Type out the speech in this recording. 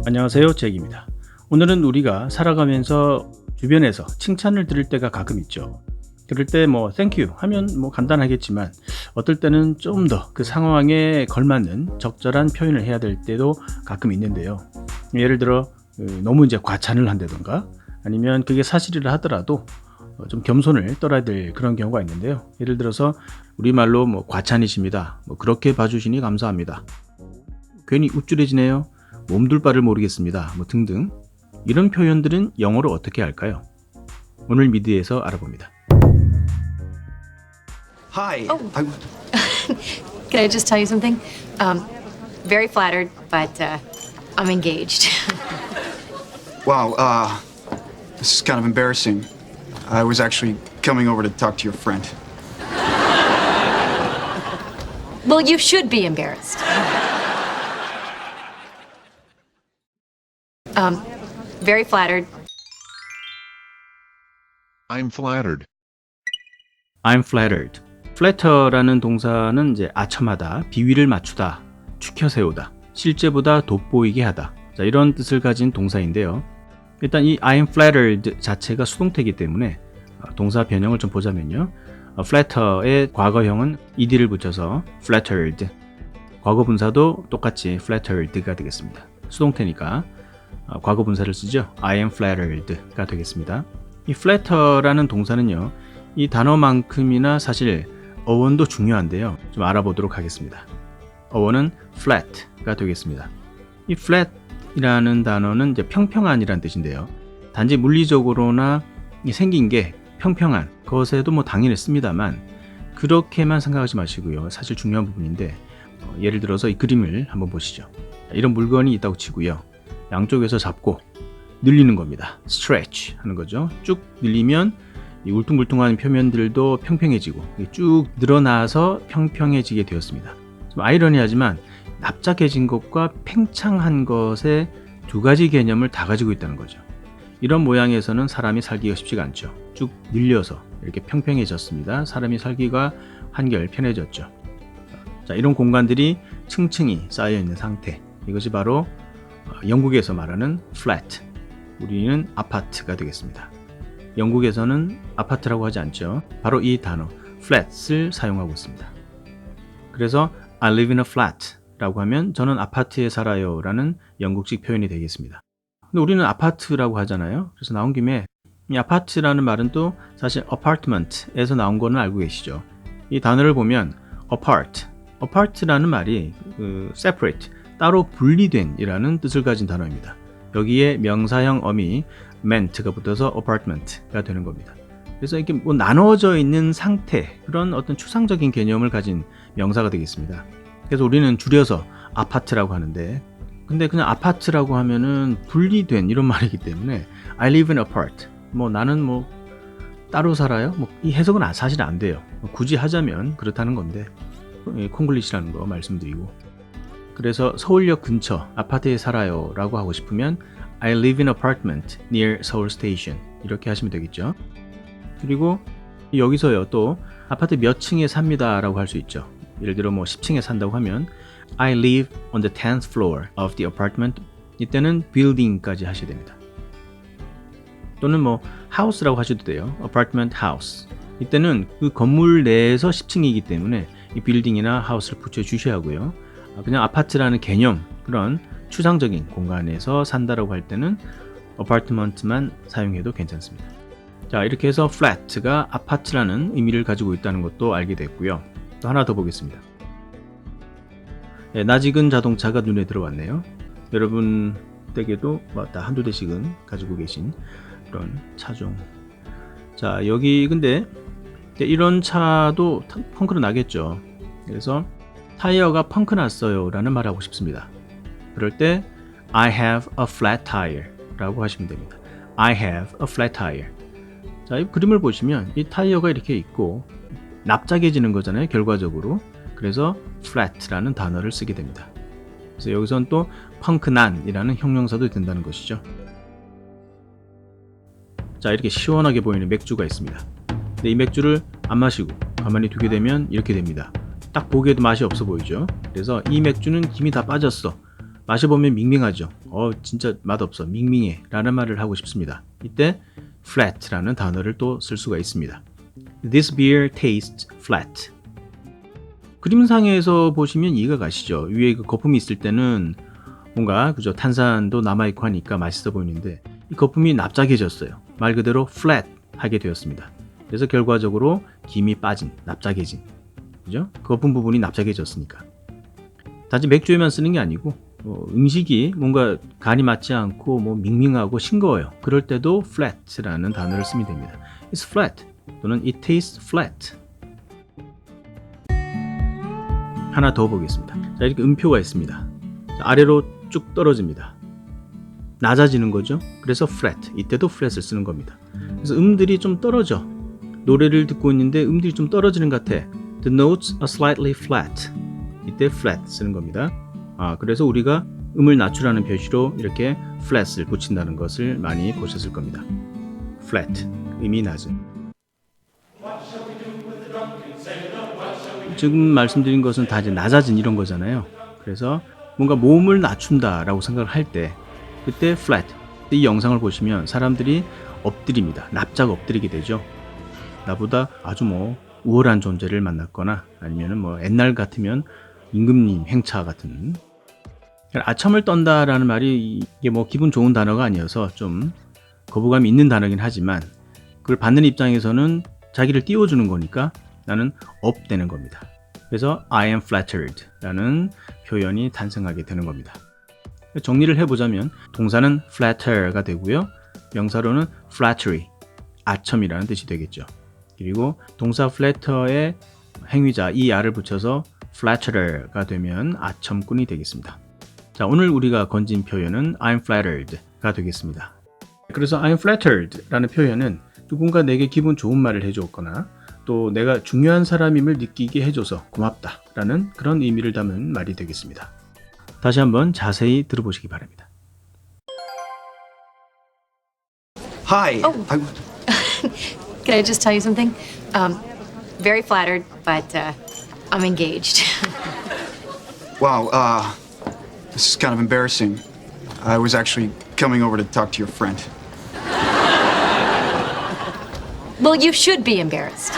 안녕하세요, 잭입니다. 오늘은 우리가 살아가면서 주변에서 칭찬을 들을 때가 가끔 있죠. 그럴 때 thank you 하면 간단하겠지만 어떨 때는 좀 더 그 상황에 걸맞는 적절한 표현을 해야 될 때도 가끔 있는데요. 예를 들어 너무 이제 과찬을 한다던가 아니면 그게 사실이라 하더라도 좀 겸손을 떨어야 될 그런 경우가 있는데요. 예를 들어서 우리말로 과찬이십니다. 그렇게 봐주시니 감사합니다. 괜히 우쭐해지네요. 몸둘 바를 모르겠습니다. 등등. 이런 표현들은 영어로 어떻게 할까요? 오늘 미드에서 알아봅니다. Hi. Oh. Can I just tell you something? Very flattered, but I'm engaged. Wow, this is kind of embarrassing. I was actually coming over to talk to your friend. Well, you should be embarrassed. Very flattered. I'm flattered. I'm flattered. flatter라는 동사는 이제 아첨하다, 비위를 맞추다, 추켜 세우다, 실제보다 돋보이게 하다. 자, 이런 뜻을 가진 동사인데요. 일단 이 I'm flattered 자체가 수동태이기 때문에 동사 변형을 좀 보자면요. flatter의 과거형은 ed를 붙여서 flattered. 과거 분사도 똑같이 flattered가 되겠습니다. 수동태니까 과거 분사를 쓰죠. I am flattered가 되겠습니다. 이 flatter라는 동사는요. 이 단어만큼이나 사실 어원도 중요한데요. 좀 알아보도록 하겠습니다. 어원은 flat가 되겠습니다. 이 flat이라는 단어는 이제 평평한이라는 뜻인데요. 단지 물리적으로나 생긴 게 평평한 것에도 당연히 씁니다만 그렇게만 생각하지 마시고요. 사실 중요한 부분인데 예를 들어서 이 그림을 한번 보시죠. 이런 물건이 있다고 치고요. 양쪽에서 잡고 늘리는 겁니다. stretch 하는 거죠. 쭉 늘리면 이 울퉁불퉁한 표면들도 평평해지고 쭉 늘어나서 평평해지게 되었습니다. 좀 아이러니하지만 납작해진 것과 팽창한 것의 두 가지 개념을 다 가지고 있다는 거죠. 이런 모양에서는 사람이 살기가 쉽지가 않죠. 쭉 늘려서 이렇게 평평해졌습니다. 사람이 살기가 한결 편해졌죠. 자, 이런 공간들이 층층이 쌓여 있는 상태. 이것이 바로 영국에서 말하는 flat. 우리는 아파트가 되겠습니다. 영국에서는 아파트라고 하지 않죠. 바로 이 단어 flat을 사용하고 있습니다. 그래서 I live in a flat 라고 하면 저는 아파트에 살아요 라는 영국식 표현이 되겠습니다. 근데 우리는 아파트라고 하잖아요. 그래서 나온 김에 이 아파트라는 말은 또 사실 apartment에서 나온 거는 알고 계시죠. 이 단어를 보면 apart라는 말이 separate, 따로 분리된 이라는 뜻을 가진 단어입니다. 여기에 명사형 어미 ment가 붙어서 apartment가 되는 겁니다. 그래서 이렇게 나눠져 있는 상태, 그런 어떤 추상적인 개념을 가진 명사가 되겠습니다. 그래서 우리는 줄여서 아파트라고 하는데, 근데 그냥 아파트라고 하면은 분리된 이런 말이기 때문에 I live in apart. 나는 따로 살아요? 이 해석은 사실 안 돼요. 굳이 하자면 그렇다는 건데, 콩글리시라는 거 말씀드리고. 그래서 서울역 근처 아파트에 살아요 라고 하고 싶으면 I live in apartment near Seoul Station 이렇게 하시면 되겠죠. 그리고 여기서요 또 아파트 몇 층에 삽니다 라고 할 수 있죠. 예를 들어 10층에 산다고 하면 I live on the 10th floor of the apartment. 이때는 building까지 하셔야 됩니다. 또는 house라고 하셔도 돼요. apartment house. 이때는 그 건물 내에서 10층이기 때문에 이 building이나 house를 붙여주셔야 하고요. 그냥 아파트라는 개념, 그런 추상적인 공간에서 산다라고 할 때는 apartment만 사용해도 괜찮습니다. 자, 이렇게 해서 flat가 아파트라는 의미를 가지고 있다는 것도 알게 됐고요. 또 하나 더 보겠습니다. 낯익은 자동차가 눈에 들어왔네요. 여러분 댁에도 다 한두 대씩은 가지고 계신 그런 차종. 자, 여기 근데 이런 차도 펑크는 나겠죠. 그래서 타이어가 펑크 났어요 라는 말 하고 싶습니다. 그럴 때 I have a flat tire 라고 하시면 됩니다. I have a flat tire. 자, 이 그림을 보시면 이 타이어가 이렇게 있고 납작해지는 거잖아요, 결과적으로. 그래서 flat라는 단어를 쓰게 됩니다. 그래서 여기서는 또 펑크난이라는 형용사도 된다는 것이죠. 자, 이렇게 시원하게 보이는 맥주가 있습니다. 근데 이 맥주를 안 마시고 가만히 두게 되면 이렇게 됩니다. 딱 보기에도 맛이 없어 보이죠. 그래서 이 맥주는 김이 다 빠졌어 마셔보면 밍밍하죠. 진짜 맛없어. 밍밍해. 라는 말을 하고 싶습니다. 이때 flat라는 단어를 또 쓸 수가 있습니다. This beer tastes flat. 그림상에서 보시면 이해가 가시죠. 위에 그 거품이 있을 때는 뭔가 그죠 탄산도 남아있고 하니까 맛있어 보이는데 이 거품이 납작해졌어요. 말 그대로 flat 하게 되었습니다. 그래서 결과적으로 김이 빠진, 납작해진, 그죠? 거품 부분이 납작해졌으니까. 단지 맥주에만 쓰는 게 아니고 음식이 뭔가 간이 맞지 않고 뭐 밍밍하고 싱거워요. 그럴 때도 flat라는 단어를 쓰면 됩니다. It's flat 또는 it tastes flat. 하나 더 보겠습니다. 자, 이렇게 음표가 있습니다. 자, 아래로 쭉 떨어집니다. 낮아지는 거죠. 그래서 flat. 이때도 flat을 쓰는 겁니다. 그래서 음들이 좀 떨어져. 노래를 듣고 있는데 음들이 좀 떨어지는 것 같아. The notes are slightly flat. 이때 flat 쓰는 겁니다. 그래서 우리가 음을 낮추라는 표시로 이렇게 flat을 붙인다는 것을 많이 보셨을 겁니다. flat, 음이 낮은. 지금 말씀드린 것은 다 이제 낮아진 이런 거잖아요. 그래서 뭔가 몸을 낮춘다라고 생각을 할 때 그때 flat. 이 영상을 보시면 사람들이 엎드립니다. 납작 엎드리게 되죠. 나보다 아주 뭐 우월한 존재를 만났거나 아니면은 뭐 옛날 같으면 임금님 행차 같은 아첨을 떤다라는 말이 이게 뭐 기분 좋은 단어가 아니어서 좀 거부감이 있는 단어긴 하지만 그걸 받는 입장에서는 자기를 띄워주는 거니까 나는 업되는 겁니다. 그래서 I am flattered 라는 표현이 탄생하게 되는 겁니다. 정리를 해보자면 동사는 flatter가 되고요. 명사로는 flattery, 아첨이라는 뜻이 되겠죠. 그리고 동사 flatter의 행위자 er를 붙여서 flatterer가 되면 아첨꾼이 되겠습니다. 자, 오늘 우리가 건진 표현은 I'm flattered가 되겠습니다. 그래서 I'm flattered라는 표현은 누군가 내게 기분 좋은 말을 해줬거나 또 내가 중요한 사람임을 느끼게 해줘서 고맙다라는 그런 의미를 담은 말이 되겠습니다. 다시 한번 자세히 들어보시기 바랍니다. Hi. Oh. Can I just tell you something? Very flattered, but I'm engaged. Wow, this is kind of embarrassing. I was actually coming over to talk to your friend. Well, you should be embarrassed.